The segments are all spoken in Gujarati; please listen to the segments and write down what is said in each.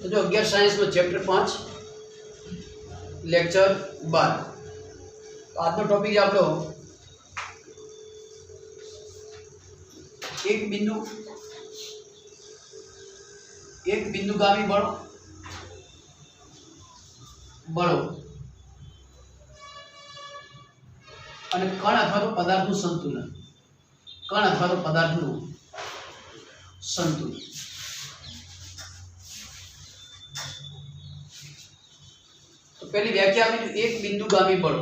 तो जो 11 साइंस में चैप्टर 5 लेक्चर 12 तो आज टॉपिक आप लो एक बिंदुगामी बळो અને કણ અથવા તો પદાર્થનું સંતુલન तो पहली व्याख्या आपने एक बिंदुगामी बल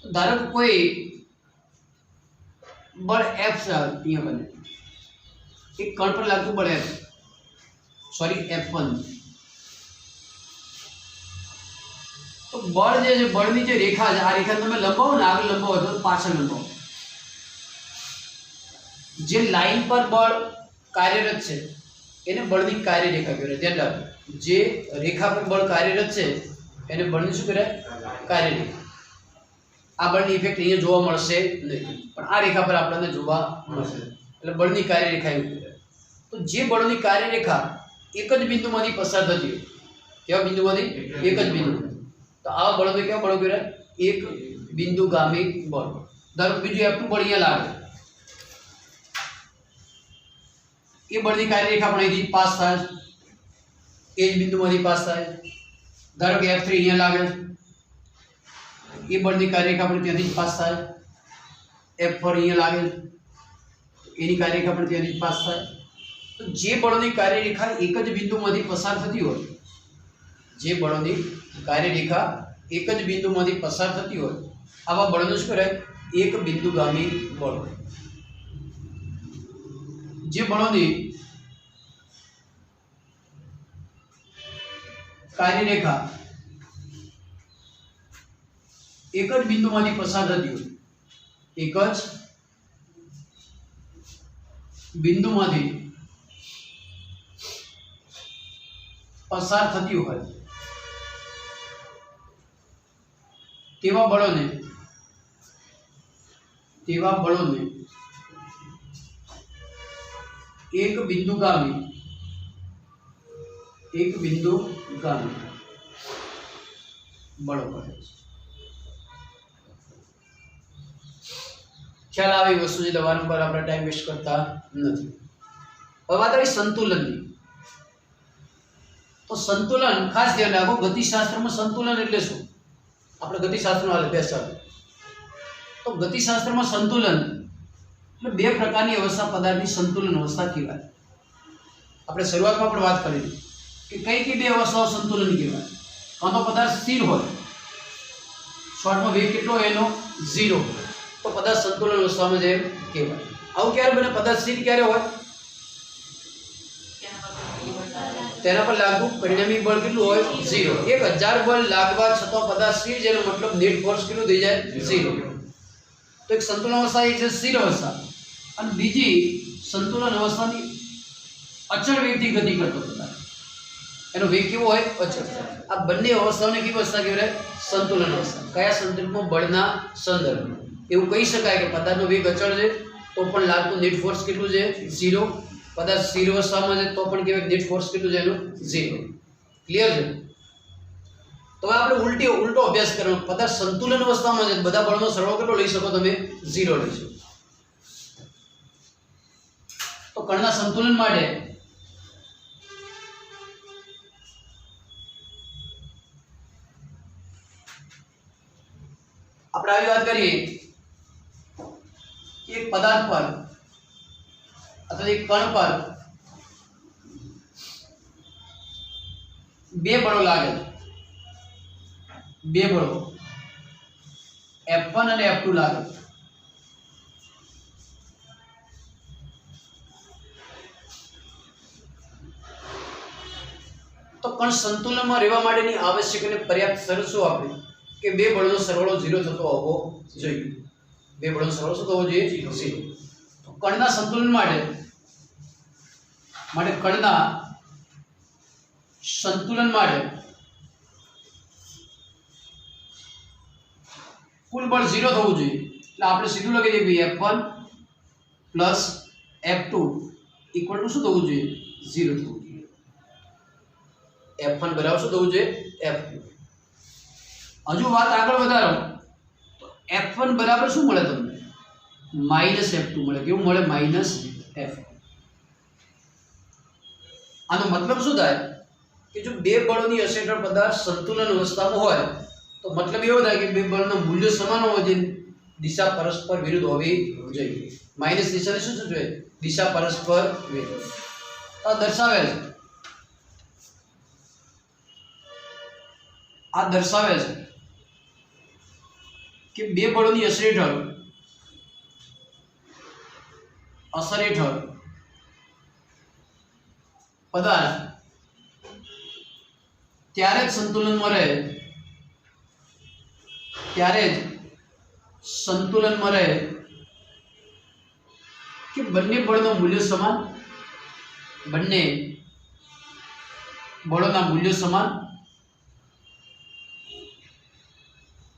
तो धारो कोई बल F यहाँ बने एक कण पर लागू बल F सॉरी F1 तो बल जो बळनी जो रेखा है आ रेखा तमे लंबावो ने आगे लंबावो तो पाछळ लंबावो जे लाइन पर बल कार्यरत है एने बळनी कार्यरेखा कहेवाय। ध्यान राखो जे रेखा पर बल कार्यरत है एने बळनी शुं कहेवाय कार्यरेखा। आ बळनी इफेक्ट अहींया जोवा मळशे नहीं पण आ रेखा पर आपणे जोवा मळशे એટલે બળની કાર્યરેખા એવું કહેવાય। તો જે બળની કાર્યરેખા એક જ બિંદુમાંથી પસાર થતી હોય કેવા બિંદુમાંથી એક જ બિંદુ तो आवा बल तो क्या बल कह एक बिंदुगामी बल। धारो बीजू F2 बल अहींया लागे ए बळनी कार्यरेखा पण અહીંથી પાસ થાય એ જ બિંદુમાંથી પાસ થાય। धारो के F3 अहींया लागे ए बळनी कार्यरेखा पण ત્યાંથી જ પાસ થાય। F4 अहींया लागे એની કાર્યરેખા પણ ત્યાંથી જ પાસ થાય। तो जे बळनी कार्यरेखा एक ज बिंदुમાંથી પસાર થતી હોય जे बळोनी कार्यरेखा एक ज बिंदुमांथी पसार थती होय आवा बळने शुं कहेवाय एक बिंदुगामी बळ। जे बळोनी कार्यरेखा एक ज बिंदुमांथी पसार थती होय एक ज बिंदुमांथी पसार थती होय तेवा बळोने एक बिंदुगामी बळो कहे छे। ख्याल आवे वस्तु जे वारंवार आपणे टाइम वेस्ट करता नथी। हवे वात आवी संतुलननी। तो संतुलन खास ध्यान राखो गतिशास्त्रमां संतुलन एटले शुं આપણે ગતિશાસ્ત્રનો અભ્યાસ ચાલે તો ગતિશાસ્ત્રમાં સંતુલન એટલે બે પ્રકારની અવસ્થા પદાર્થની સંતુલન અવસ્થા કહેવાય। આપણે શરૂઆતમાં પણ વાત કરી કે કઈ બે અવસ્થાઓ સંતુલન કહેવાય। કાં તો પદાર્થ સ્થિર હોય શોર્ટમાં વેગ કેટલો હોય એનો 0 તો પદાર્થ સંતુલન અવસ્થામાં જે કહેવાય। આવું ક્યારે બને પદાર્થ સ્થિર ક્યારે હોય तेना पर लागू परिणामी बल कितलू होय 0 1000 बल लागवा छतो पदार्थ स्थिर जेनो मतलब नेट फोर्स कितलू થઈ જાય 0। तो एक संतुलन अवस्था एक स्थिर अवस्था અને બીજી संतुलन अवस्थाની અચળ વેગથી ગતિ કરતો પદાર્થ એનો વેગ કેવો હોય અચળ। આ બંને અવસ્થાઓને કેવી અવસ્થા કહેવાય સંતુलन अवस्था। કયા સંદર્ભમાં બળના સંદર્ભમાં એવું કહી શકાય કે પદાર્થનો વેગ અચળ છે તો પણ લાગતું નેટ ફોર્સ કેટલું છે 0। पदार्थ स्थिर अवस्था में तो पण केवे नेट फोर्स कितलू है 0। क्लियर है। तो आपणे उल्टो अभ्यास करવાનો पदार्थ संतुलन अवस्था में बधा बळनो सरवाळो કેટલો લઈ શકો તમે 0 લઈ શકો। तो कणना संतुलन माटे આપણે આવી વાત કરીએ કે એક પદાર્થ પર अथवा एक कण पर बे बळो लागे बे बळो F1 અને F2 लागे तो कण संतुलन में रहवा माटेनी आवश्यक અને पर्याप्त શરત શું આપે કે બે બળનો સરવાળો 0 થતો હોવો જોઈએ। બે બળનો સરવાળો શું થવો જોઈએ 0। તો કણના સંતુલન માટે कणना संतुलन माटे कुल बल 0 થવું જોઈએ એટલે આપણે સીધું લખી દઈએ F1 + F2 ઇક્વલ ટુ શું થવું જોઈએ 0 થવું જોઈએ f1 બરાબર શું થવું જોઈએ f2 હજુ વાત આગળ વધારો તો f1 બરાબર શું મળે તમને -f2 મળે કેવું મળે -f આનો મતલબ શું થાય કે જો બે બળોની અસેટલ પદાર્થ સંતુલન અવસ્થામાં હોય તો મતલબ એવો થાય કે બે બળના મૂલ્યો સમાન હોવા જોઈએ દિશા પરસ્પર વિરુદ્ધ હોવી જોઈએ માઈનસ નિશાની શું સૂચવે દિશા પરસ્પર વિરુદ્ધ આ દર્શાવે છે કે બે બળોની અસર હેઠળ પદાર્થ ત્યારે જ સંતુલનમાં રહે કે બંને બળોના મૂલ્યો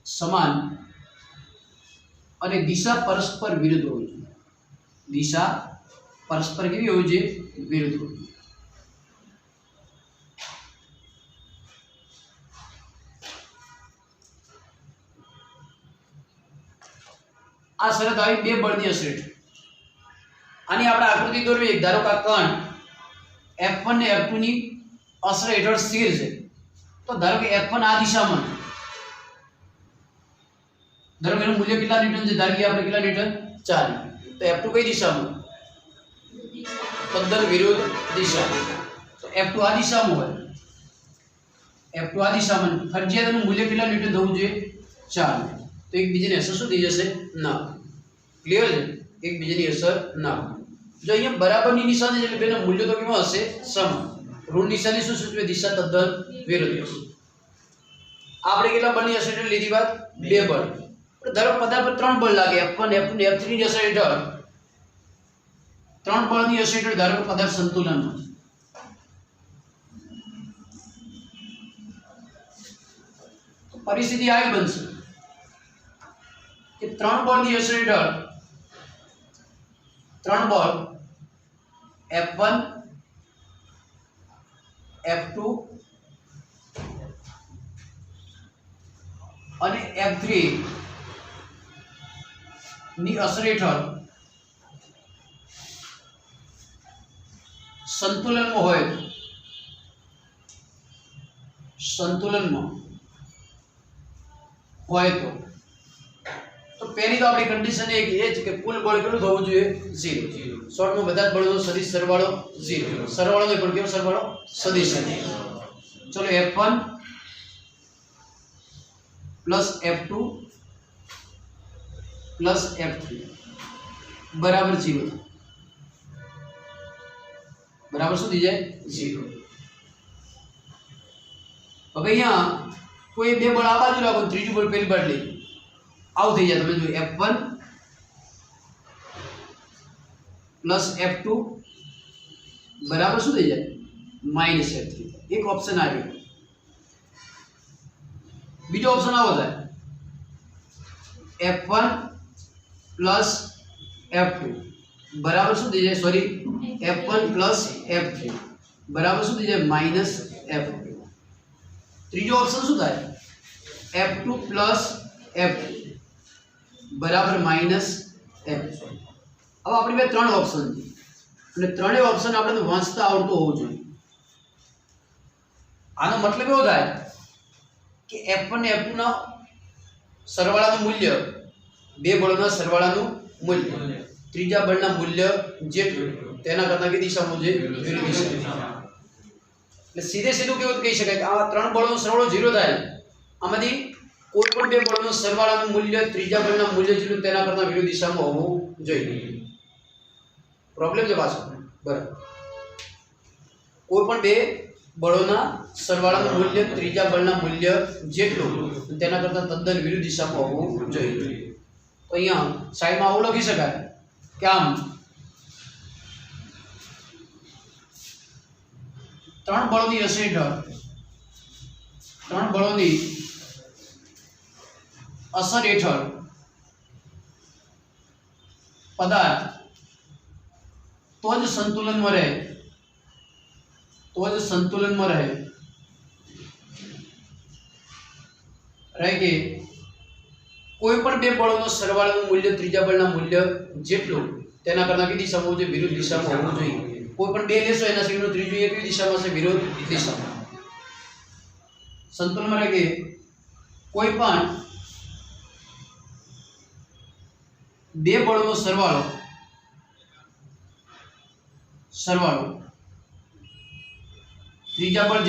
સમાન અને દિશા પરસ્પર વિરુદ્ધ હોવી જોઈએ દિશા પરસ્પર કેવી હોવી જોઈએ વિરુદ્ધ હોવી જોઈએ આ શરત આવી બે બળની અસર હેઠળ આની આપણે આકૃતિ દોરવી ધારો કે આ કણ f1 ને f2 ની અસર હેઠળ સ્થિર છે તો ધારો કે f1 આ દિશામાં ધારો કે એનું મૂલ્ય કેટલા ન્યૂટન છે ધારો કે આપણે કેટલા ન્યૂટન 4 તો f2 કઈ દિશામાં તદ્દન વિરુદ્ધ દિશા તો f2 આ દિશામાં હોય f2 આ દિશામાં ફરજિયાત એનું મૂલ્ય કેટલા ન્યૂટન થવું જોઈએ 4 તો એકબીજાની અસર શું થઈ જશે ના ક્લિયર છે એકબીજાની અસર ના જો અહીંયા બરાબરની નિશાની એટલે બેનો મૂલ્ય તો કેવા હશે સમાન ઋણ નિશાની શું સૂચવે દિશા તદ્દન વિરુદ્ધ હશે આપણે કેટલા બળની અસર હેઠળ લીધી વાત બે બળ ધારો પદાર્થ પર ત્રણ બળ લાગે f1 f2 ને f3 ની અસર હેઠળ ત્રણ બળની અસર હેઠળ ધારો કે પદાર્થ સંતુલનમાં છે પરિસ્થિતિ આવી બનશે કે ત્રણ બળની અસર હેઠળ ત્રણ બળ f1 f2 અને f3 ની અસર હેઠળ સંતુલનમાં હોય તો પહેલી તો આપણી કન્ડિશન એ છે કે કુલ બળ કેટલું થવું જોઈએ 0 શોર્ટમાં બધા જ બળનો સદિશ સરવાળો 0 સરવાળો નહીં પણ કેવો સરવાળો સદિશ ચલો f1 plus f2 plus f3 બરાબર 0 બરાબર શું થઈ જાય 0 હવે અહીંયા કોઈ બે બળ આ બાજુ રાખો ત્રીજું બળ પેલી બાજુ લઈ આવું થઈ જાય તમે જો f1 પ્લસ f2 બરાબર શું થઈ જાય માઈનસ f3 એક ઓપ્શન આવ્યો બીજો ઓપ્શન આવો થાય f1 પ્લસ f2 બરાબર શું થઈ જાય સોરી f1 પ્લસ f3 બરાબર શું થઈ જાય માઈનસ f2 ત્રીજો ઓપ્શન શું થાય f2 પ્લસ f3 બરાબર માઈનસ f3 હવે આપણી પાસે ત્રણ ઓપ્શન છે અને ત્રણેય ઓપ્શન આપણે વાંચતા આવડતું હોવું જોઈએ આનો મતલબ એવો થાય કે f1 ને f2 ના સરવાળાનું મૂલ્ય બે બળોના સરવાળાનું મૂલ્ય ત્રીજા બળના મૂલ્ય જેટલું તેના કરતા કઈ દિશામાં છે વિરુદ્ધ દિશા એટલે સીધું કેવું કહી શકાય કે આ ત્રણ બળોનો સરવાળો 0 થાય આમાંથી કોઈ પણ બે બળોનો સરવાળાનું મૂલ્ય ત્રીજા બળના મૂલ્ય જેટલું તેના કરતા વિરુદ્ધ દિશામાં હોવું જોઈએ પ્રોબ્લેમ છે પાછો બરાબર કોઈ પણ બે બળોના સરવાળાનું મૂલ્ય ત્રીજા બળના મૂલ્ય જેટલું તેના કરતા તદ્દન વિરુદ્ધ દિશામાં હોવું જોઈએ તો અહીંયા સાઈડમાં આવું લખી શકાય કે આમ ત્રણ બળોની અસર હેઠળ પદાર્થ तो ज संतुलन में रहे, तो ज संतुलन में रहे कि कोई पण बे बळोनो सरवाळाનું મૂલ્ય ત્રીજા બળના મૂલ્ય જેટલું તેના કરતા કઈ દિશામાં હોવું જોઈએ? વિરુદ્ધ દિશામાં હોવું જોઈએ. કોઈ પણ બે લેશો એના સિવાયનું ત્રીજું એક દિશામાં છે, વિરુદ્ધ દિશામાં. સંતુલનમાં રહે કે કોઈ પણ બે બળોનો સરવાળો ત્રીજા બળ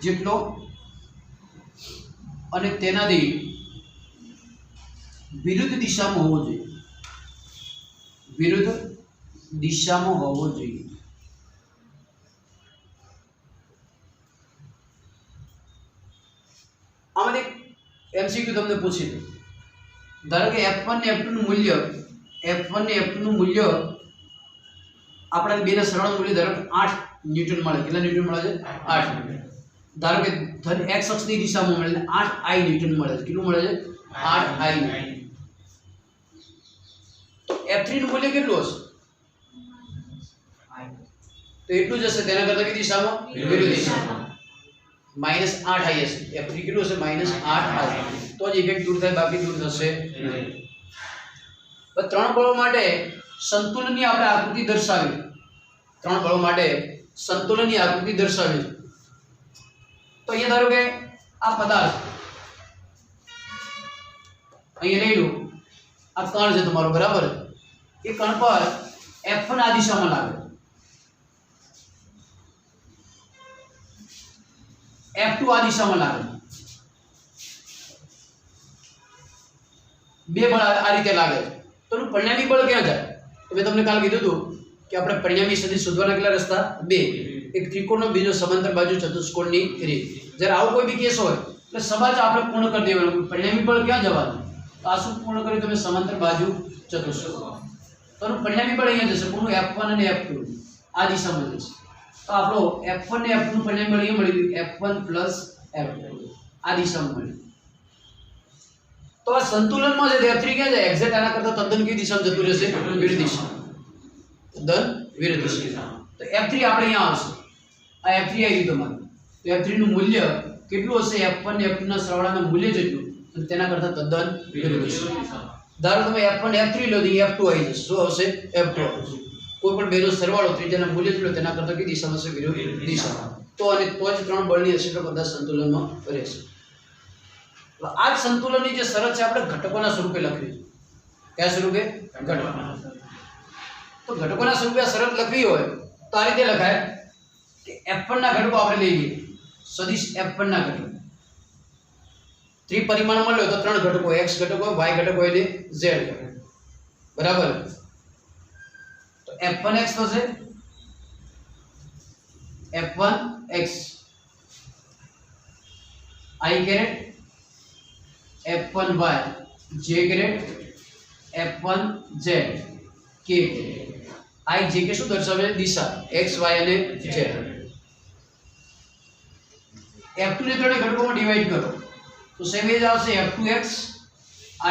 જેટલો અને તેનાથી વિરુદ્ધ દિશામાં હોવો જોઈએ. વિરુદ્ધ દિશામાં હોવો જોઈએ. આમાં એક એમસીક્યુ તમને પૂછી દઉં. ધારો કે F1 ને F2 નું મૂલ્ય આપણે બેના સરવાળાનું મૂલ્ય ધારો કે 8 ન્યૂટન મળે. કેટલા ન્યૂટન મળે છે? 8 ન્યૂટન. ધારો કે ધન x અક્ષની દિશામાં મળે 8 i ન્યૂટન મળે છે. કેટલું મળે છે? 8 i. તો F3 નું મૂલ્ય કેટલું હશે? તો એટલું જ હશે. તેના કરતા કઈ દિશામાં? વિરુદ્ધ દિશામાં. -8 i હશે. F3 કેટલું હશે? -8 i. તો જ ઇફેક્ટ દૂર થાય, બાકી દૂર થશે નહીં. બસ ત્રણ બળો માટે સંતુલનની આપણે આકૃતિ દર્શાવી. ત્રણ બળો માટે સંતુલનની આકૃતિ દર્શાવી. તો અહીંયા ધારો કે આ પદાર્થ અહીંયા લઈ લો, આ કણ છે તમારો, બરાબર? એ કણ પર F1 આ દિશામાં લાગે, F2 આ દિશામાં લાગે. બે બળ આ રીતે લાગે તો પરિણામી બળ ક્યાં જાય? તો મેં તમને કાલ કીધું હતું કે આપણે પરિણામી સદિશ શોધવાના કેટલા રસ્તા? બે. એક ત્રિકોણનો, બીજો સમાંતર બાજુ ચતુષ્કોણની રીત. જ્યારે આવો કોઈ બી કેસ હોય એટલે સબાચ આપણે પૂર્ણ કરી દેવાનું. પરિણામી બળ ક્યાં જવાનું? તો આ શું પૂર્ણ કર્યું તમે? સમાંતર બાજુ ચતુષ્કોણ. તો પરિણામી બળ અહીંયા જશે. પૂર્ણ F1 અને F2 આ દિશામાં જશે. તો આપણો F1 ને F2 નું પરિણામી બળ અહીંયા મળી ગયું, F1 પ્લસ F2 આ દિશામાં મળ્યું. તો આ સંતુલનમાં છે F3 ક્યાં જાય? એક્ઝેક્ટ આના કરતા તદ્દન કઈ દિશામાં જતું રહેશે? વિરુદ્ધ દિશામાં. તદ્દન વિરુદ્ધ દિશામાં. તો F3 આપણે અહીંયા આવશે. આ F3 આવી ગયું તમારું. તો F3 નું મૂલ્ય કેટલું હશે? F1 ને F2 ના સરવાળાના મૂલ્ય જેટલું, અને તેના કરતા તદ્દન વિરુદ્ધ દિશામાં. ધારો તમે F1 F3 લો તો F2 આવી જશે. શું આવશે? F2 આવશે. કોઈ પણ બેનો સરવાળો ત્રીજાના મૂલ્ય જેટલો, તેના કરતા કઈ દિશામાં હશે? વિરુદ્ધ દિશામાં. તો અને તો જ ત્રણ બળની અસર બધા સંતુલનમાં રહેશે. આ જ સંતુલનની જે શરત છે આપણે ઘટકોના સ્વરૂપે લખવી છે. કયા સ્વરૂપે? ઘટકોના. તો ઘટકોના સ્વરૂપે આ શરત લખવી હોય તો આ રીતે લખાય કે F1 ના ઘટકો આપણે લઈ લઈએ. સદિશ F1 ના ઘટકો ત્રિપરિમાણ મળ્યો તો ત્રણ ઘટકો, x ઘટકો, y ઘટકો અને z ઘટકો, બરાબર? તો F1x થશે, F1x i caret, F1y j caret, F1z k caret. i j કે શું દર્શાવે? દિશા x y અને z. F2 ને ત્રણે ઘટકોમાં ડિવાઈડ કરો તો સેમ એ જ આવશે. F2x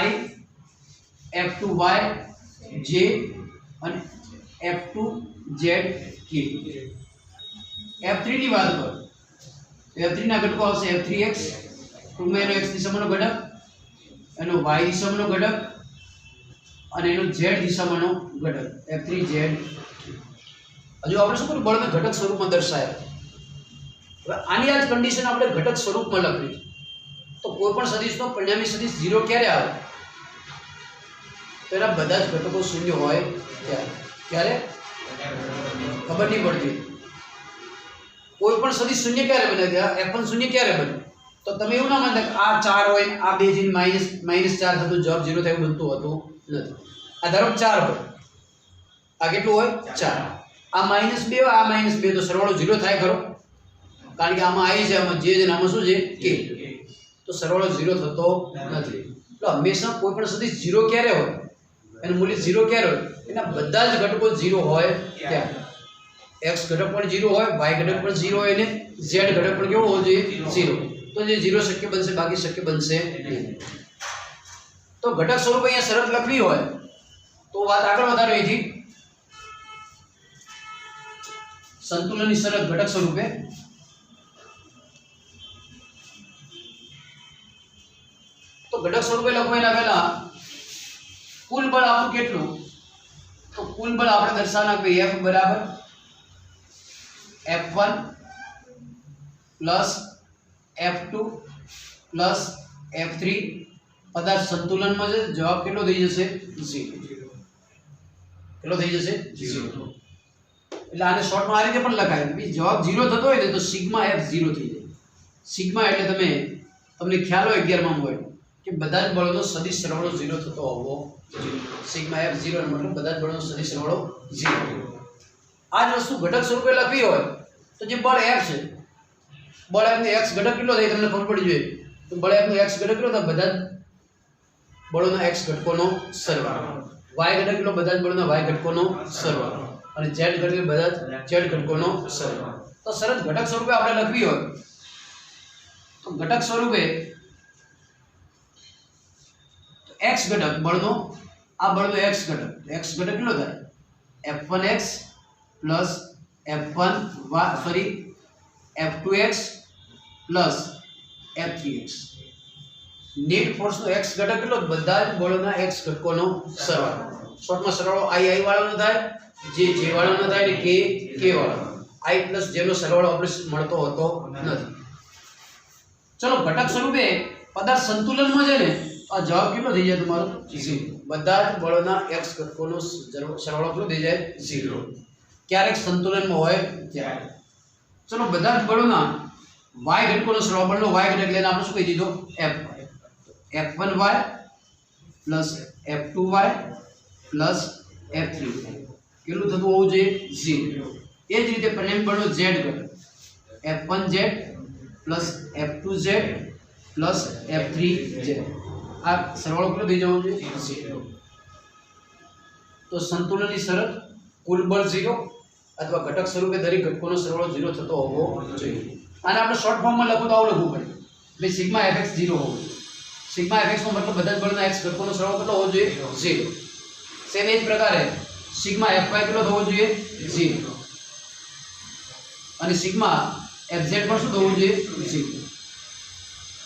i, F2y j અને F2z k. F3 ની વાત કરો તો F3 ના ઘટકો આવશે F3x, ટૂંકમાં એનો x દિશામાંનો ઘટક, એનો y દિશામાંનો ઘટક અને એનો z દિશામાંનો ઘટક F3z. હજુ આપણે શું કર્યું? બળને ઘટક સ્વરૂપમાં દર્શાવ્યા. હવે આની આ જ કન્ડિશન આપણે ઘટક સ્વરૂપમાં લખવી. તો કોઈ પણ સદિશનો પરિણામી સદિશ 0 ક્યારે આવે? તો એના બધા જ ઘટકો શૂન્ય હોય ત્યારે. ક્યારે? ખબર નહીં પડતી. કોઈ પણ સદિશ શૂન્ય ક્યારે બને? F1 શૂન્ય ક્યારે બને? તો તમે એવું ના માનતા કે આ 4 હોય આ બે જઈને -4 થતું જવાબ 0 થાય એવું બનતું હતું નથી. આ ધારો 4 હોય, આ કેટલું હોય? 4. આ -2 હોય, આ -2 તો સરવાળો 0 થાય ખરો? કારણ કે આમાં i છે, આમાં j છે, આમાં શું છે? k. તો સરવાળો 0 થતો નથી. તો હંમેશા કોઈ પણ સદિશ 0 ક્યારે હોય? એનું મૂલ્ય 0 ક્યારે હોય? એના બધા જ ઘટકો 0 હોય ત્યારે. x ઘટક પણ 0 હોય, y ઘટક પણ 0 હોય અને z ઘટક પણ કેવો હોવો જોઈએ? 0. તો જે 0 શક્ય બનશે, બાકી શક્ય બનશે નહીં. તો ઘટક સ્વરૂપે અહીંયા શરત લખવી હોય તો વાત આગળ વધારો અહીંથી સંતુલનની શરત ઘટક સ્વરૂપે તો ઘટક સ્વરૂપે લખો એના પહેલા કુલ બળ આપણું કેટલું, તો કુલ બળ આપણે દર્શાવના કે F બરાબર F1 plus F2 plus F3 પદાર્થ સંતુલનમાં છે, જવાબ કેટલો થઈ જશે 0. કેટલો થઈ જશે 0. એટલે આને શોર્ટમાં આ રીતે પણ લખાય કે જવાબ 0 થતો હોય ને તો સિગ્મા F 0 થઈ જાય. સિગ્મા એટલે તમને ખ્યાલ હોય 11માં હોય કે બધા જ બળોનો સદિશ સરવાળો 0 થતો હોવો જોઈએ. સિગ્મા F 0 નો મતલબ બધા જ બળોનો સદિશ સરવાળો 0. આ જ વસ્તુ ઘટક સ્વરૂપે લખવી હોય તો જે બળ F છે, બળ F નો x ઘટક કેટલો થાય તમને ખબર પડી જોઈએ. તો બળ F નો x ઘટક કેટલો થાય, બધા જ બળોના x ઘટકોનો સરવાળો. y ઘટક કેટલો, બધા જ બળોના y ઘટકોનો સરવાળો. અને z ઘટક બધા જ z ઘટકોનો સરવાળો. તો શરત ઘટક સ્વરૂપે આપણે લખવી હોય તો ઘટક સ્વરૂપે x ઘટક બળનો, આ બળનો x ઘટક, x ઘટક કેટલો થાય F1x plus F2x plus F3x. Net ફોર્સનો x ઘટક કેટલો, બધા જ બળોના x ઘટકોનો સરવાળો. શોર્ટમાં સરવાળો i વાળાનો થાય, j વાળાનો થાય ને k વાળાનો. i પ્લસ j નો સરવાળો આપણે મળતો હોતો નથી. ચલો ઘટક સ્વરૂપે પદાર્થ સંતુલનમાં છે ને આ જવાબ કેટલો થઈ જાય તમારો 0. બધા જ બળોના x ઘટકોનો સરવાળો કેટલો થઈ જાય 0. ક્યારેક સંતુલનમાં હોય ત્યારે. ચલો બધા જ બળોના y ઘટકોનો સરવાળો, બળનો y ઘટક લઈને આપણે શું કહી દીધો F1y plus F2y plus F3y કેટલું થતું હોવું જોઈએ 0. એ જ રીતે પરિણામી બળનો z ઘટક F1z plus F2z plus F3z આ સરવાળો કેટલો થઈ જવો જોઈએ 0. તો સંતુલનની શરત કુલ બળ 0 અથવા ઘટક સ્વરૂપે દરેક ઘટકોનો સરવાળો 0 થતો હોવો જોઈએ. આને આપણે શોર્ટ ફોર્મમાં લખવું તો આવું લખવું પડે ભાઈ સિગ્મા fx 0 હોવો જોઈએ. સિગ્મા fx નો મતલબ બધા જ બળના x ઘટકોનો સરવાળો કેટલો હોવો જોઈએ 0. સેમ એ જ પ્રકારે સિગ્મા fy કેટલો થવો જોઈએ 0 અને સિગ્મા fz પણ શું થવું જોઈએ 0.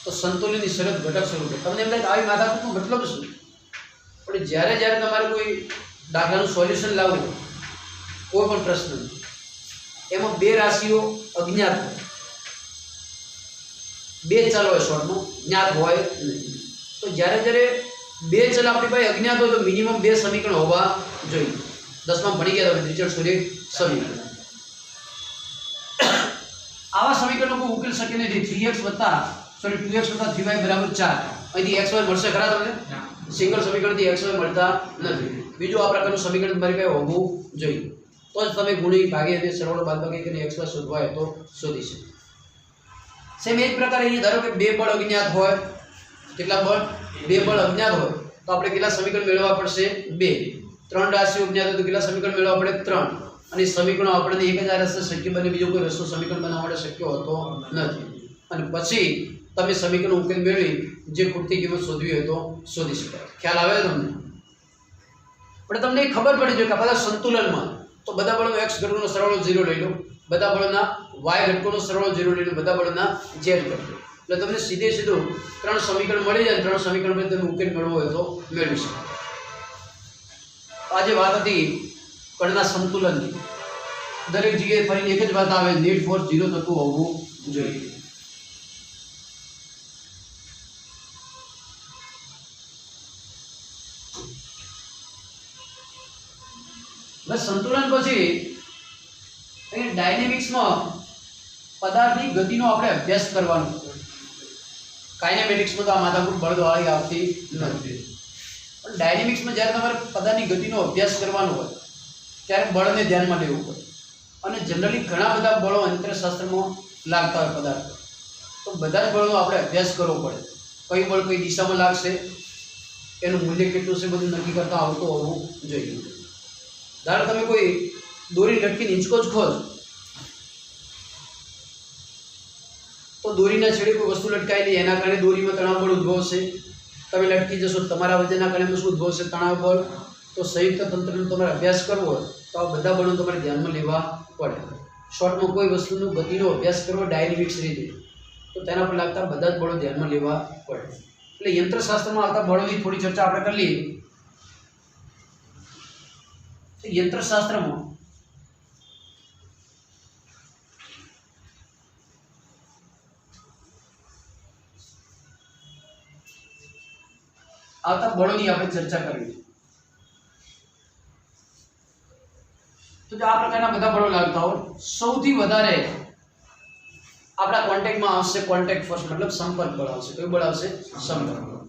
તો સંતુલનની શરત ઘટક સ્વરૂપે તમને એમ થાય આવી માથાકૂટનો મતલબ શું, પણ જ્યારે તમારે કોઈ દાખલાનું સોલ્યુશન લાવવું કોઈ પણ પ્રશ્ન એમાં બે રાશિઓ અજ્ઞાત હોય, બે ચલ હોય, શોર્ટમાં જ્ઞાત હોય નહીં. તો જ્યારે બે ચલ આપણી પાસે અજ્ઞાત હોય તો મિનિમમ બે સમીકરણ હોવા જોઈએ. 10માં ભણી ગયા તમે ત્રિચળ સૂર્ય સમીકરણ. આવા સમીકરણો કોઈ ઉકેલ શકે નથી. 2x વત્તા 3y બરાબર 4 અહીંથી xy મળશે ખરા તમને? સિંગલ સમીકરણથી xy મળતા નથી. બીજું આ પ્રકારનું સમીકરણ તમારી પાસે હોવું જોઈએ તો જ તમે ગુણી ભાગી અને સરવાળો બાદબાકી કરીને xy શોધવા હોય તો શોધી શકો. સેમ એ જ પ્રકારે અહીં ધારો કે બે બળ અજ્ઞાત હોય, કેટલા બળ? બે બળ અજ્ઞાત હોય તો આપણે કેટલા સમીકરણ મેળવવા પડશે 2. ત્રણ રાશિઓ અજ્ઞાત હોય તો કેટલા સમીકરણ મેળવવા પડે 3. અને સમીકરણો આપણને એક જ રસ્તે શક્ય બને, બીજો કોઈ રસ્તો સમીકરણ બનાવવા માટે શક્ય હોતો નથી. અને પછી તમે સમીકરણ ઉકેલ મેળવી જે ખૂટતી કિંમત શોધવી હોય તો શોધી શકાય. ખ્યાલ આવે તમને? પણ તમને ખબર પડી જોઈએ કે બધા સંતુલનમાં તો બધા બળોનો x ઘટકોનો સરવાળો 0 લઈ લો, બધા બળોના y ઘટકોનો સરવાળો 0 લઈ લો, બધા બળોના z ઘટકો. એટલે તમને સીધું 3 સમીકરણ મળી જાય. 3 સમીકરણ પર તમે ઉકેલ મેળવવો હોય તો મેળવી શકો. આજે વાત હતી કણના સંતુલનની. દરેક જગ્યાએ ફરીને એક જ વાત આવે, નેટ ફોર્સ 0 થતું હોવું જોઈએ. બસ સંતુલન પછી ડાયનેમિક્સમાં પદાર્થની ગતિનો આપણે અભ્યાસ કરવાનો. કાઇનેમેટિક્સમાં તો આ માથાકૂટ બળદવાળી આવતી નથી. પણ ડાયનેમિક્સમાં જ્યારે તમારે પદાર્થની ગતિનો અભ્યાસ કરવાનો હોય ત્યારે બળને ધ્યાનમાં લેવું પડે. અને જનરલી ઘણા બધા બળો અંતરશાસ્ત્રમાં લાગતા હોય પદાર્થ, તો બધા જ બળનો આપણે અભ્યાસ કરવો પડે. કઈ બળ કઈ દિશામાં લાગશે, એનું મૂલ્ય કેટલું છે, બધું નક્કી કરતા આવતું હોવું જોઈએ. ધારો તમે કોઈ દોરી લટકીને હિંચકો જ ખોલ તો દોરીના છેડે કોઈ વસ્તુ લટકાયેલી, એના કારણે દોરીમાં તણાવ બળ ઉદ્ભવશે. તમે લટકી જશો તમારા વજનના કારણે શું ઉદ્ભવશે? તણાવ બળ. तो संयुक्त तंत्रનો તમારે અભ્યાસ કરવો હોય તો આ બધા બળો તમારે ધ્યાનમાં લેવા પડે. શોર્ટમાં કોઈ વસ્તુનો ગતિનો અભ્યાસ કરવો ડાયનેમિક્સ રીતે તો તેના પર લાગતા બધા જ બળો ધ્યાનમાં લેવા પડે. એટલે યંત્રશાસ્ત્રમાં આવતા બળોની થોડી ચર્ચા આપણે કરી લઈએ. યંત્રશાસ્ત્રમાં આવતા બળોની આપણે ચર્ચા કરવી. તો જો આ પ્રકારના બધા બળો લાગતા હોય સૌથી વધારે આપણા કોન્ટેક્ટમાં આવશે કોન્ટેક્ટ ફોર્સ મતલબ સંપર્ક બળ આવશે. કયું બળ આવશે? સંપર્ક બળ.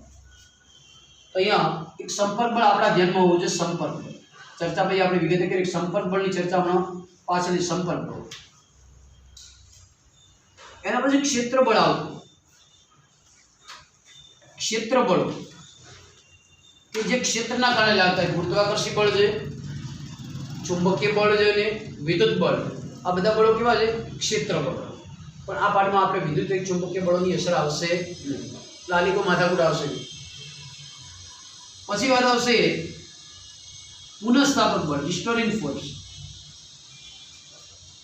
તો અહીંયા એક સંપર્ક બળ આપણા ધ્યાનમાં હોવું જોઈએ. સંપર્ક બળ ચર્ચા પછી આપણે વિગતે કરી. સંપર્ક બળની ચર્ચા હમણાં પાછળની સંપર્ક બળ. એના પછી ક્ષેત્ર બળ આવતું. ક્ષેત્ર બળ કે જે ક્ષેત્રના કારણે લાગતા હોય. ગુરુત્વાકર્ષી બળ છે, ચુંબકીય બળ છે અને વિદ્યુત બળ. આ બધા બળો કેવા છે? ક્ષેત્ર બળ. પણ આ પાઠમાં આપણે વિદ્યુત ચુંબકીય બળોની અસર આવશે નહીં. લાલિકો માથાકૂટ આવશે નહીં. પછી વાત આવશે પુનઃસ્થાપક બળ, રિસ્ટોરિંગ ફોર્સ.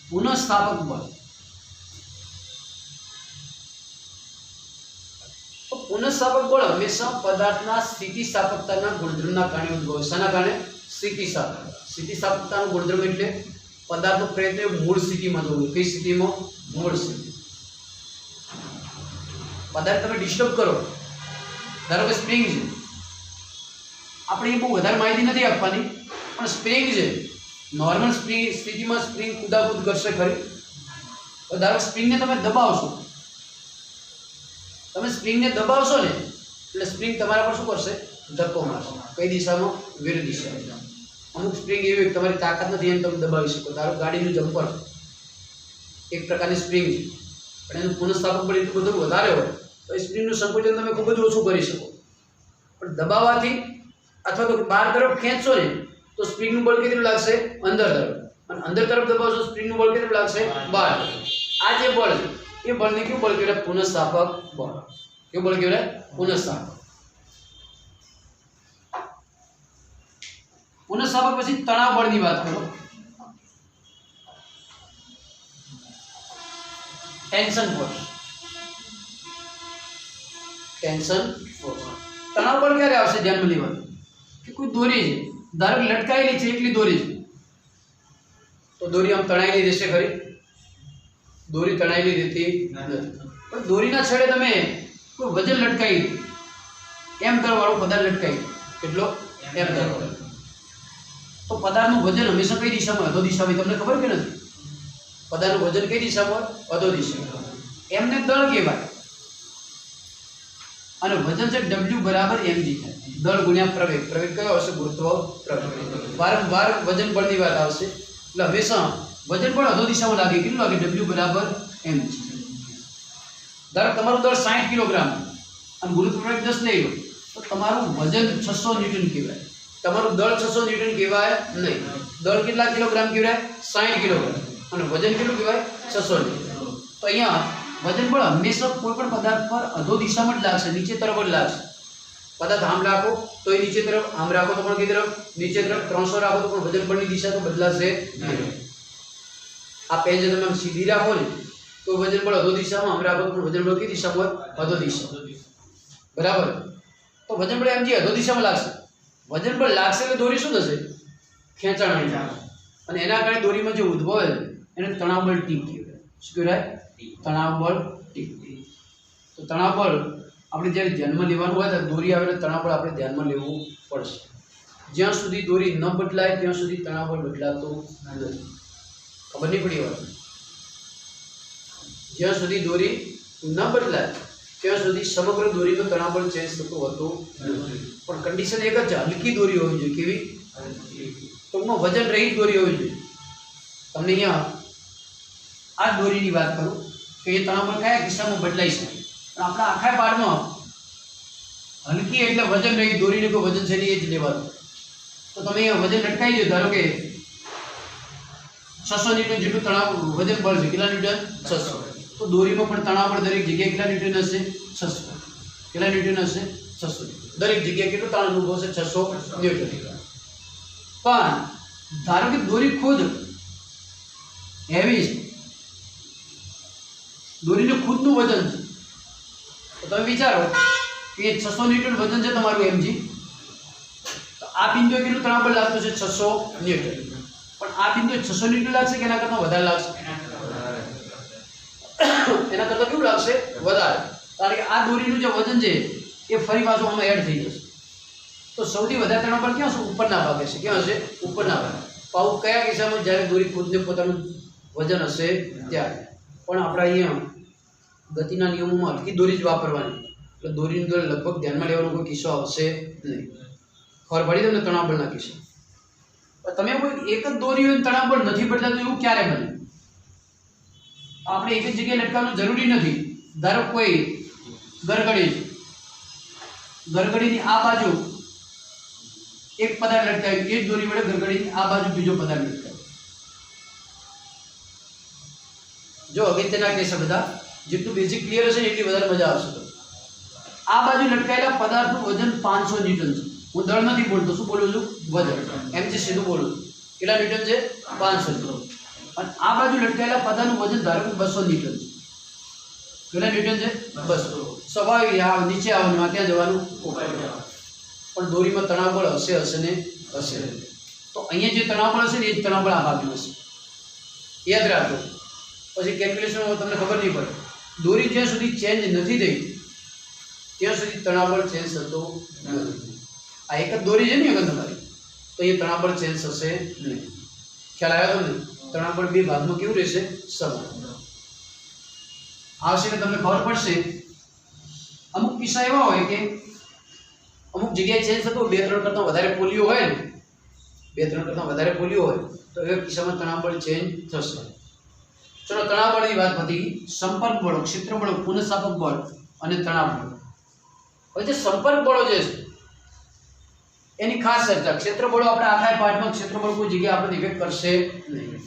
પુનઃસ્થાપક બળ. પુનઃસ્થાપક બળ હંમેશા પદાર્થના સ્થિતિસ્થાપકતાના ગુણધર્મના કારણે ઉદ્ભવે. શાના કારણે? સ્થિતિસ્થાપકતા. સ્થિતિસ્થાપકતાનો ગુણધર્મ એટલે પદાર્થનો પ્રયત્ન મૂળ સ્થિતિમાં જવું. કઈ સ્થિતિમાં? મૂળ સ્થિતિ. પદાર્થ તમે ડિસ્ટર્બ કરો, ધારો કે સ્પ્રિંગ છે, આપણે એ બહુ વધારે માહિતી નથી આપવાની, પણ સ્પ્રિંગ છે, નોર્મલ સ્પ્રિંગ સ્થિતિમાં સ્પ્રિંગ કુદાકુદ કરશે ખરી. ધારો કે સ્પ્રિંગને તમે દબાવશો, તમે સ્પ્રિંગને દબાવશો ને એટલે સ્પ્રિંગ તમારા પર શું કરશે? ધક્કો મારશે. કઈ દિશામાં? વિરુદ્ધ દિશામાં. અમુક સ્પ્રિંગ એવી તમારી તાકાત નથી એમ તમે દબાવી શકો. ધારો ગાડીનું જમ્પર એક પ્રકારની સ્પ્રિંગ છે, પણ એનું પુનઃસ્થાપક બળ એટલું બધું વધારે હોય તો એ સ્પ્રિંગનું સંકોચન તમે ખૂબ જ ઓછું કરી શકો. પણ દબાવવાથી અથવા તો બહાર તરફ ખેંચશો ને તો સ્પ્રિંગનું બળ કેટલું લાગશે? અંદર તરફ. અને અંદર તરફ દબાવશો સ્પ્રિંગનું બળ કેટલું લાગશે? બહાર. આ જે બળ છે એ બળને કેવું બળ કહેવાય? પુનઃસ્થાપક બળ. કેવું બળ કહેવાય? પુનઃસ્થાપક. પુનઃસ્થાપક પછી તણાવ બળની વાત કરો. Tension force. Tension force. તણાવ બળ ક્યારે આવશે? ધ્યાનમાં લેવાનું કે કોઈ દોરી છે, ધારો કે લટકાયેલી છે, એકલી દોરી છે, તો દોરી આમ તણાયેલી રહેશે ખરી? દોરી તણાયેલી રહેતી નથી. પણ દોરીના છેડે તમે કોઈ વજન લટકાવી, એમ વાળો પદાર્થ લટકાવી, કેટલો? એમ વાળો, તો પદાર્થનું વજન હંમેશા કઈ દિશામાં? અધો દિશામાં. તમને ખબર કે નથી? પદાર્થનું વજન કઈ દિશામાં? અધો દિશામાં. એમને દળ કહેવાય. અને વજન છે W બરાબર mg થાય. દળ ગુણ્યા પ્રવેગ. પ્રવેગ કયો આવશે? ગુરુત્વ પ્રવેગ. વારંવાર વજન બળની વાત આવશે એટલે હંમેશા વજન બળ અધો દિશામાં લાગે. કેટલું લાગે? W બરાબર mg. ધારો તમારું દળ 60 કિલોગ્રામ અને ગુરુત્વ પ્રવેગ 10 લઈ લો તો તમારું વજન 600 ન્યૂટન કહેવાય. તમારું દળ 600 ન્યૂટન કહેવાય નહીં. દળ કેટલા કિલોગ્રામ કહેવાય? 60 કિલોગ્રામ. અને વજન કેટલું કહેવાય? 600 ન્યૂટન. તો અહીંયા વજન બળ હંમેશા કોઈ પણ પદાર્થ પર અધો દિશામાં જ લાગશે, નીચે તરફ જ લાગશે. પદાર્થ આમ રાખો તો એ નીચે તરફ, આમ રાખો તો પણ કઈ તરફ? નીચે તરફ. 300 રાખો તો પણ વજન બળની દિશા તો બદલાશે નહીં. આ પેજ તમે આમ સીધી રાખો ને તો વજન બળ અધો દિશામાં, આમ રાખો તો પણ વજન બળ કઈ દિશામાં? અધો દિશા. બરાબર. તો વજન બળ mg અધો દિશામાં લાગશે. વજન બળ લાગશે એટલે દોરી શું થશે? ખેંચાણ. અને એના કારણે દોરીમાં જે ઉદ્ભવે એને તણાવ બળ T કહેવાય. શું કહેવાય? તણાવ બળ T. તો તણાવ બળ આપણે જ્યારે ધ્યાનમાં લેવાનું હોય તો દોરી આવે તો તણાવ બળ આપણે ધ્યાનમાં લેવું પડશે. જ્યાં સુધી દોરી ન બદલાય ત્યાં સુધી તણાવ બળ બદલાતું નથી. ખબર નહીં પડી વાત? જ્યાં સુધી દોરી ન બદલાય ત્યાં સુધી સમગ્ર દોરીનો તણાવ બળ ચેન્જ થતું હોતું નથી. પણ કન્ડિશન એક જ છે, હલકી દોરી હોવી જોઈએ. કેવી? ટૂંકમાં વજન રહિત દોરી હોવી જોઈએ. તમને અહીંયા આ દોરીની વાત કરું કે એ તણાવ બળ કયા કિસ્સામાં બદલાઈ શકે. પણ આપણા આખા પાઠમાં હલકી એટલે વજન રહિત દોરીને કોઈ વજન છે નહીં એ જ લેવાનું. તો તમે અહીંયા વજન લટકાવી દો. ધારો કે 600 ન્યૂટન જેટલું તણાવ વજન બળ છે. કેટલા ન્યૂટન? 600. તો દોરીમાં પણ તણાવ બળ દરેક જગ્યાએ કેટલા ન્યૂટન હશે? 600. કેટલા ન્યૂટન હશે? 600. દરેક જગ્યાએ કેટલું તાણ અનુભવશે? 600 ન્યૂટન. પણ ધારો કે દોરી ખુદ હેવી છે, દોરીનું ખુદનું વજન છે, તો તમે વિચારો કે 600 ન્યૂટન વજન છે તમારું mg, તો આ બિંદુએ કેટલું તણાવ લાગતું છે 600 ન્યૂટન, પણ આ બિંદુએ 600 ન્યૂટન લાગશે કે એના કરતાં વધારે લાગશે? એના કરતાં કેવું લાગશે? વધારે, કારણ કે આ દોરીનું જે વજન છે એ ફરી પાછું આમાં એડ થઈ જશે. તો સૌથી વધારે તણાવ બળ ક્યાં છે? ઉપરના ભાગે છે. ક્યાં હશે? ઉપરના ભાગે. પાછું કયા કિસ્સામાં? જ્યારે દોરી ખુદને પોતાનું વજન હશે ત્યારે. પણ આપણે અહીંયા ગતિના નિયમોમાં હલકી દોરી જ વાપરવાની, એટલે દોરીની અંદર લગભગ ધ્યાનમાં લેવાનો કોઈ કિસ્સો આવશે નહીં. ખબર પડી તમને તણાવ બળના કિસ્સો? તમે કોઈ એક જ દોરી હોય તણાવ બળ નથી બદલાતું, એવું ક્યારે બને? આપણે એક જ જગ્યાએ લટકાવવાનું જરૂરી નથી. ધારો કોઈ ગરગડી, ગરગડીની આ બાજુ એક પદાર્થ લટકાવ્યું, એ જ દોરી વડે ગરગડીની આ બાજુ બીજો પદાર્થ લટકાવ્યો. જો અગત્યના કેસ બધા, જેટલું બેઝિક ક્લિયર હશે એટલી વધારે મજા આવશે. આ બાજુ લટકાયેલા પદાર્થનું વજન 500 ન્યૂટન છે. હું દળ નથી બોલતો, શું બોલું છું? વજન. mg સીધું બોલું છું. કેટલા ન્યૂટન છે? 500. અને આ બાજુ લટકાયેલા પદાર્થનું વજન ધારો કે 200 ન્યૂટન છે. કેટલા ન્યૂટન છે? 200. સ્વાભાવિક આ નીચે આવવાનું, ક્યાં જવાનું? ઉપર જવાનું. પણ દોરીમાં તણાવ બળ હશે ને હશે. તો અહીંયા જે તણાવ બળ હશે ને એ જ તણાવ બળ આ બાજુ હશે. યાદ રાખજો. પછી કેલ્ક્યુલેશનમાં તમને ખબર નહીં પડે. દોરી જ્યાં સુધી ચેન્જ નથી થઈ ત્યાં સુધી તણાવ બળ ચેન્જ થતો નથી. આ એક જ દોરી છે ને અગર તમારી, તો એ તણાવ બળ ચેન્જ થશે નહીં. ખ્યાલ આવ્યો તમને? તણાવ બળ બે ભાગમાં કેવું રહેશે? સમાન. આવશે કે તમને ખબર પડશે. અમુક કિસ્સા એવા હોય કે અમુક જગ્યાએ ચેન્જ થતો 2-3 કરતાં વધારે પોલીઓ હોય ને, 2-3 કરતાં વધારે પોલીઓ હોય તો એવા કિસ્સામાં તણાવ બળ ચેન્જ થશે. ચલો, તણાવ બળની વાત પતી. સંપર્ક બળો, ક્ષેત્ર બળો, પુનઃસ્થાપક બળ અને તણાવ બળ. હવે જે સંપર્ક બળો જે છે એની ખાસ ચર્ચા. ક્ષેત્ર બળો આપણે આખા પાઠમાં ક્ષેત્ર બળ કોઈ જગ્યાએ આપણે ઇફેક્ટ કરશે નહીં.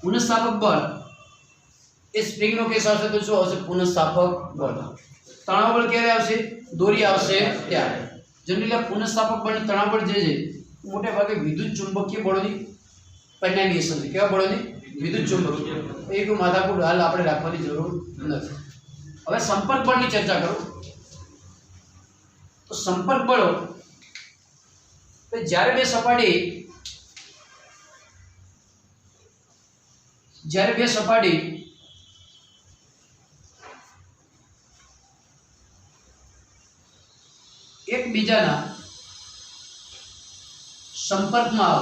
પુનઃસ્થાપક બળ એ સ્પ્રિંગનો કેસ આવશે તો શું આવશે? પુનઃસ્થાપક બળ. તણાવ બળ ક્યારે આવશે? દોરી આવશે ત્યારે. જનરલી પુનઃસ્થાપક બળ અને તણાવ બળ જે છે મોટે ભાગે વિદ્યુત ચુંબકીય બળોની પરિણામી અસર છે. કેવા બળોની? વિદ્યુત ચુંબકીય. એ કોઈ માથાકૂટ હાલ આપણે રાખવાની જરૂર નથી. હવે સંપર્ક બળની ચર્ચા કરું તો સંપર્ક બળો જ્યારે બે સપાટી એકબીજાના સંપર્કમાં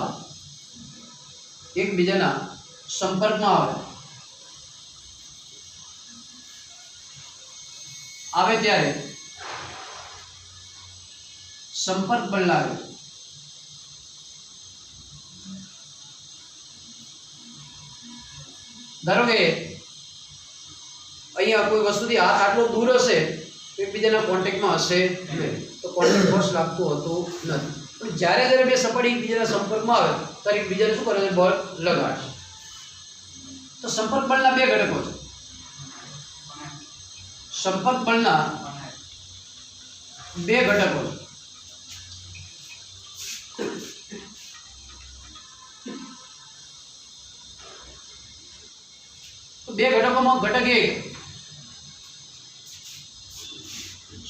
આવે ત્યારે સંપર્ક બળ લાગે. ધારો કે અહીંયા કોઈ વસ્તુથી હાથ આટલો દૂર હશે, એકબીજાના કોન્ટેક્ટમાં હશે તો કોન્ટેક્ટ ફોર્સ લાગતો હતો નથી. પણ જ્યારે બે સપાટી એકબીજાના સંપર્કમાં આવે ત્યારે એકબીજાને શું કરે છે? બળ લગાડશે. તો સંપર્ક બળના બે ઘટકો છે. સંપર્ક બળના બે ઘટકો છે. બે ઘટકોમાં ઘટક એક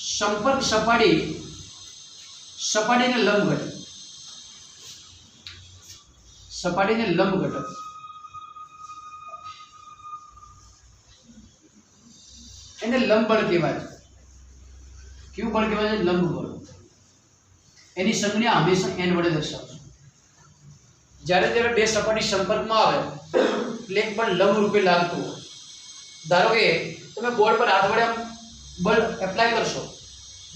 સંપર્ક સપાટીને લંબ ઘટક. સપાટીને લંબ ઘટક. એને લંબ બળ કહેવાય. કેવું બળ કહેવાય છે? લંબ બળ. એની સંજ્ઞા હંમેશા n વડે દર્શાવશું. જ્યારે બે સપાટી સંપર્કમાં આવે એટલે એક બળ લંબ રૂપે લાગતું હોય. ધારો કે તમે બોર્ડ પર હાથ વડે બળ એપ્લાય કરશો,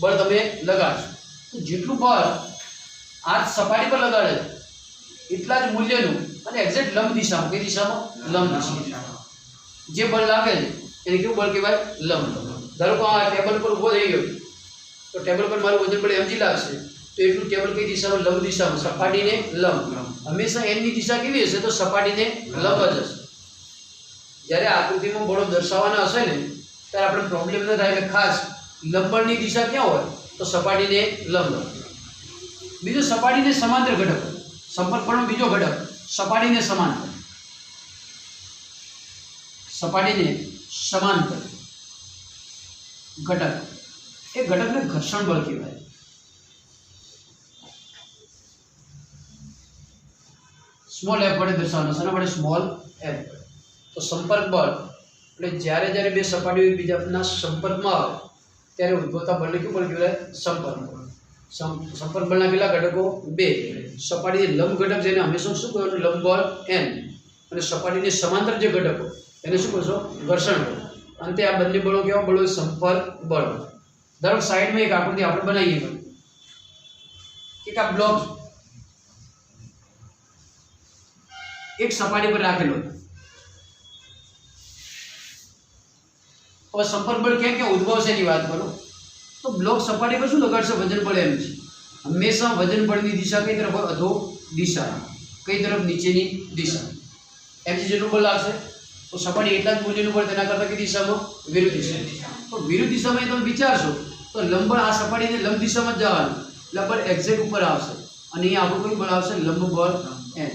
બળ તમે લગાડશો, તો જેટલું બળ હાથ સપાટી પર લગાડે એટલા જ મૂલ્યનું અને એક્ઝેક્ટ લંબ દિશામાં, કઈ દિશામાં? લંબ દિશામાં જે બળ લાગે છે એને કેવું બળ કહેવાય? લંબ. ધારો કે આ ટેબલ પર ઊભો થઈ ગયો તો ટેબલ પર મારું વજન બળ mg લાગશે, તો એટલું ટેબલ કઈ દિશામાં? લંબ દિશામાં, સપાટીને લંબ. હંમેશા n ની દિશા કેવી હશે? તો સપાટીને લંબ જ હશે. જ્યારે આકૃતિમાં બળો દર્શાવવાના હશે ને ત્યારે આપણે પ્રોબ્લેમ ન થાય. એટલે ખાસ લંબની દિશા ક્યાં હોય? તો સપાટીને લંબ. બીજું સપાટીને સમાંતર ઘટક. સંપર્ક બળનો બીજો ઘટક સપાટીને સમાંતર, સપાટીને સમાંતર ઘટક, એ ઘટકને ઘર્ષણ બળ કહેવાય. સ્મોલ એફ વડે દર્શાવવાનો, શાના વડે? Small F. તો સંપર્ક બળ એટલે જ્યારે જ્યારે બે સપાટીઓ એકબીજાના સંપર્કમાં આવે ત્યારે ઉદ્ભવતા બળને કેવું બળ કહેવાય? સંપર્ક બળ. સંપર્ક બળના કેટલા ઘટકો? બે. સપાટીને લંબ ઘટક જેને હંમેશા શું કહેવાનું? લંબ બળ n. અને સપાટીને સમાંતર જે ઘટકો એને શું કહેશો? ઘર્ષણ બળ. અંતે આ બંને બળો કેવા બળો? સંપર્ક બળ. ધારો સાઈડમાં એક આકૃતિ આપણે બનાવીએ કે આ બ્લોક એક સપાટી પર રાખેલો, और संपर्क बल क्या क्या उद्भव से बात करो तो ब्लॉक सपाटी पर शू लगाड़शे? वजन बल एम छे. हमेशा वजन बळनी दिशा कई तरफ? अधो दिशा. कई तरफ? नीचेनी दिशा. एम जेटલું બળ લાગશે તો સપાટી એટલા જ મૂલ્યનું બળ તેના કરતા કઈ દિશામાં? વિરુદ્ધ દિશા. તો વિરુદ્ધ દિશામાં તમે વિચારશો તો લંબ બળ આ સપાટીને લંબ દિશામાં જ જવાનું, લંબ બળ એક્ઝેક્ટ ઉપર આવશે અને અહીંયા આપણું કયું બળ આવશે? લંબ બળ n.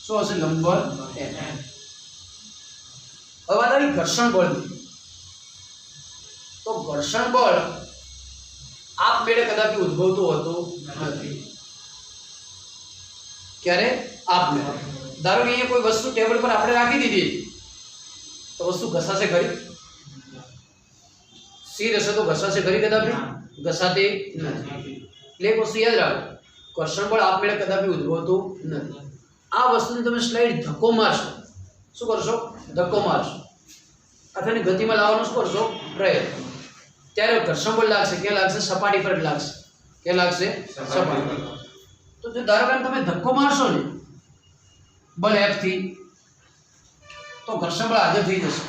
શું હશે? લંબ બળ n. હવે આ ઘર્ષણ બળની, તો ઘર્ષણ બળ આપમેળે કદાપી ઉદ્ભવતું હોતું નથી. ક્યારે? આપમેળે. ધારો કે અહીંયા કોઈ વસ્તુ ટેબલ પર આપણે રાખી દીધી તો વસ્તુ ઘસાશે ખરી? સ્થિર હશે તો ઘસાશે ખરી? કદાપી ઘસાતી નથી. એટલે એક વસ્તુ યાદ રાખો, ઘર્ષણ બળ આપમેળે કદાપી ઉદ્ભવતું નથી. આ વસ્તુને તમે સ્લાઇડ ધક્કો મારશો, શું કરશો? ધક્કો મારશો અથવા એની ગતિમાં લાવવાનો શું કરશો? પ્રયત્ન. ત્યારે ઘર્ષણ બળ લાગશે. ક્યાં લાગશે? સપાટી પર લાગશે. ક્યાં લાગશે? સપાટી પર. તો જો ધારો કે તમે ધક્કો મારશો ને બળ F થી તો ઘર્ષણ બળ હાજર થઈ જશે.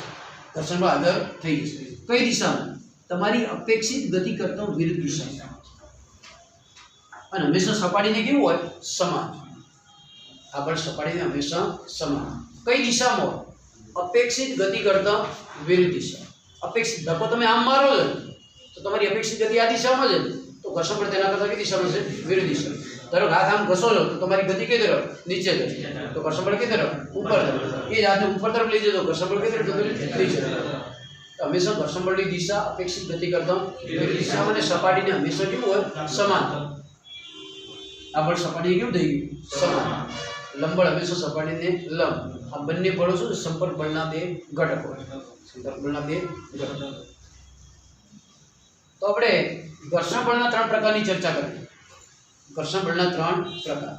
ઘર્ષણ બળ હાજર થઈ જશે. કઈ દિશામાં? તમારી અપેક્ષિત ગતિ કરતા વિરુદ્ધ દિશામાં. અને હંમેશા સપાટીને કેવું હોય? સમાન. આ બળ સપાટીને હંમેશા સમાન. કઈ દિશામાં હોય? અપેક્ષિત ગતિ કરતા વિરુદ્ધ દિશા. અપેક્ષિત ધક્કો તમે આમ મારો છો તો તમારી અપેક્ષિત ગતિ આ દિશામાં છે, તો ઘર્ષણ બળ તેના કરતા કઈ દિશામાં છે? વિરુદ્ધ દિશા. ધારો હાથ આમ ઘસો છો તો તમારી ગતિ કઈ તરફ? નીચે તરફ. તો ઘર્ષણ બળ કઈ તરફ? ઉપર તરફ. એ જ હાથને ઉપર તરફ લઈ જતો ઘર્ષણ બળ કઈ તરફ જતું? નીચે તરફ. તો હંમેશા ઘર્ષણ બળની દિશા અપેક્ષિત ગતિ કરતા વિરુદ્ધ દિશામાં, અને સપાટીને હંમેશા કેવું હોય? સમાન. આ બળ સપાટી કેવું થઈ ગયું? સમાન. લંબ બળ હંમેશા સપાટીને લંબ. આ બંને બળો શું? સંપર્ક બળના બે ઘટકો. સંપર્ક બળના બે ઘટકો. તો આપણે ઘર્ષણ બળના ત્રણ પ્રકારની ચર્ચા કરી. ઘર્ષણ બળના ત્રણ પ્રકાર.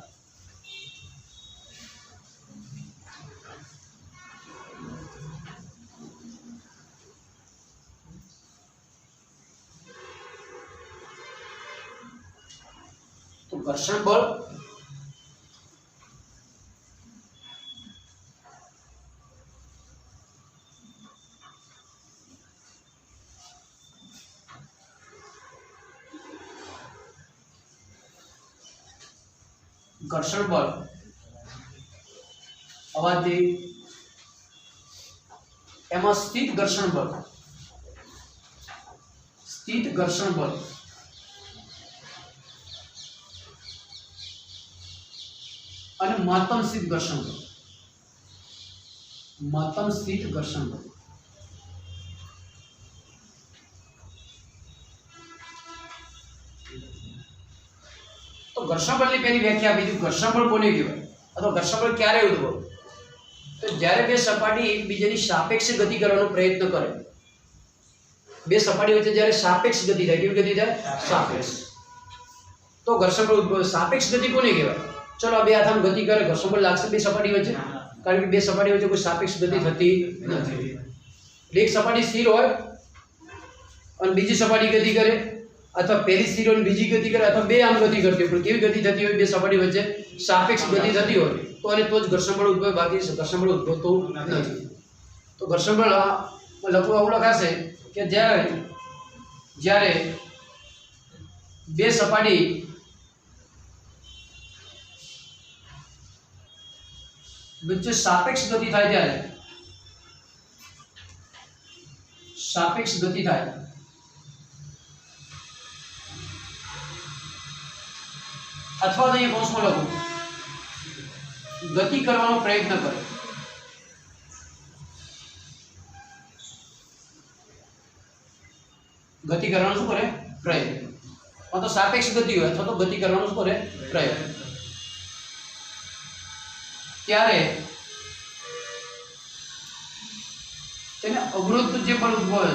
તો ઘર્ષણ બળ ઘર્ષણ બળ અવાથી એમાં સ્થિત ઘર્ષણ બળ, સ્થિત ઘર્ષણ બળ અને મહત્તમ સ્થિત ઘર્ષણ બળ. મહત્તમ સ્થિત ઘર્ષણ બળ. તો ઘર્ષણ બળની પહેલી વ્યાખ્યા આપી દીધી. ઘર્ષણ બળ કોને કહેવાય અથવા ઘર્ષણ બળ ક્યારે ઉદ્ભવે? તો જ્યારે બે સપાટી એકબીજાની સાપેક્ષ ગતિ કરવાનો પ્રયત્ન કરે. બે સપાટી વચ્ચે જ્યારે સાપેક્ષ ગતિ થાય, કેવી ગતિ થાય? સાપેક્ષ. તો ઘર્ષણ બળ ઉદ્ભવે. સાપેક્ષ ગતિ કોને કહેવાય? ચલો આ બે હાથ આમ ગતિ કરે, ઘર્ષણ બળ લાગશે બે સપાટી વચ્ચે? કારણ કે બે સપાટી વચ્ચે કોઈ સાપેક્ષ ગતિ થતી નથી. એક સપાટી સ્થિર હોય અને બીજી સપાટી ગતિ કરે, અથવા પહેલી સ્થિર હોય બીજી ગતિ કરે, અથવા બે આમ ગતિ કરતી હોય. પણ કેવી ગતિ થતી હોય? બે સપાટી વચ્ચે સાપેક્ષ ગતિ થતી હોય તો અને તો જ ઘર્ષણ બળ ઉદ્ભવે, બાકી ઘર્ષણ બળ ઉદ્ભવતું નથી. તો ઘર્ષણ બળ લખવું આવું લખાશે કે જ્યારે બે સપાટી વચ્ચે સાપેક્ષ ગતિ થાય ત્યારે, સાપેક્ષ ગતિ થાય अथवा तो कौश में लगू गति करवानो प्रयत्न करे, गति करवानो शुं करे प्रयत्न, तो सापेक्ष गति हो अथवा तो गति करवानो शुं करे प्रयत्न, त्यारे तेने अवरुद्ध जे बल उद्भवे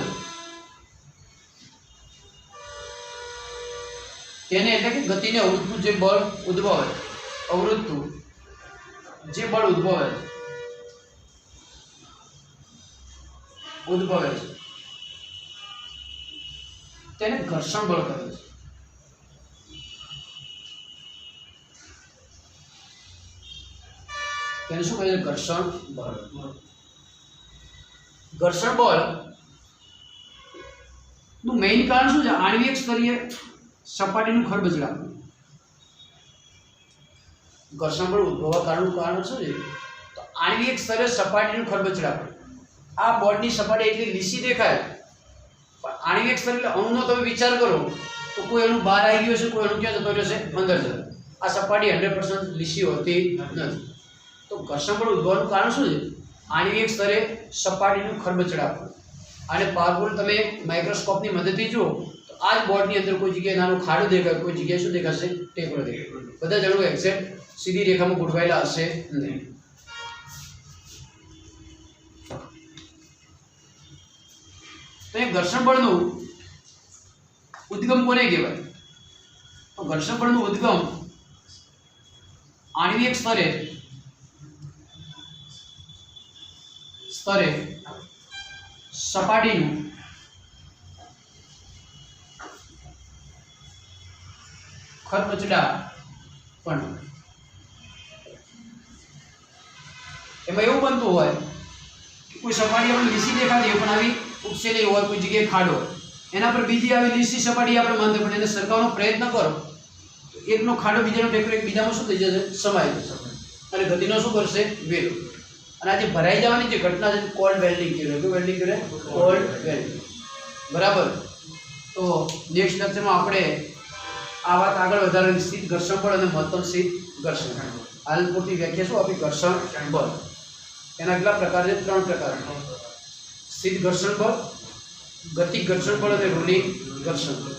तेने एटले के गति ने अवरुद्ध जे बल उद्भवे, अवरुद्ध जे बल उद्भवे तेने घर्षण बल कहे छे। तेने शुं कहे छे घर्षण बल। घर्षण बल નું મેઇન કારણ શું છે? આણ્વિક સ્તરીય સપાટીનું ખરબચડાપણું। ઘર્ષણ બળ ઉદ્ભવવા કારણનું કારણ શું છે? તો આણ્વિક સ્તરે સપાટીનું ખરબચડાપણું। આ બોર્ડની સપાટી એટલી લીસી દેખાય પણ આણ્વિક સ્તર એટલે અણુનો તમે વિચાર કરો તો કોઈ અણુ બહાર આવી ગયો છે, કોઈ અણુ ક્યાં જતો રહેશે? અંદર જતો। આ સપાટી 100% લીસી હોતી નથી। તો ઘર્ષણ બળ ઉદ્ભવવાનું કારણ શું છે? આણ્વિક સ્તરે સપાટીનું ખરબચડાપણું। અને પાવરફુલ તમે માઇક્રોસ્કોપની મદદથી જુઓ તો આ જ બોર્ડની અંદર કોઈ જગ્યાએ નાનો ખાડો દેખાય, કોઈ જગ્યાએ શું દેખાશે? ટેકરો દેખાય। બધા જ અણુ એક્ઝેક્ટ સીધી રેખામાં ગોઠવાયેલા હશે નહીં। તો એ ઘર્ષણ બળનું ઉદ્ગમ કોને કહેવાય? તો ઘર્ષણ બળનું ઉદ્ગમ આણ્વિક સ્તરે સપાટીનું ખરબચડાપણું। એમાં એવું બનતું હોય કે કોઈ સપાટી આપણે લીસી દેખાતી હોય પણ આવી ઉપસેલી હોય, કોઈ જગ્યાએ ખાડો, એના પર બીજી આવી લીસી સપાટી આપણે માનતા પણ એને સરકાવવાનો પ્રયત્ન કરો તો એકનો ખાડો બીજાનો ટેકરો એકબીજામાં શું થઈ જશે? સમાઈ જશે અને ગતિનો શું કરશે? વિરોધ। અને આજે ભરાઈ જવાની જે ઘટના છે કોલ્ડ વેલ્ડિંગ કહેવાય। શું વેલ્ડિંગ કહેવાય? Cold welding. બરાબર। તો નેક્સ્ટ લેક્ચરમાં આપણે આ વાત આગળ વધારવાની સ્થિત ઘર્ષણ બળ અને મહત્તમ સ્થિત ઘર્ષણ। હાલ પૂરતી વ્યાખ્યા શું આપી? ઘર્ષણ બળ એના કેટલા પ્રકાર છે? 3 પ્રકાર। સ્થિત ઘર્ષણ બળ, ગતિક ઘર્ષણ બળ અને રોલિંગ ઘર્ષણ બળ।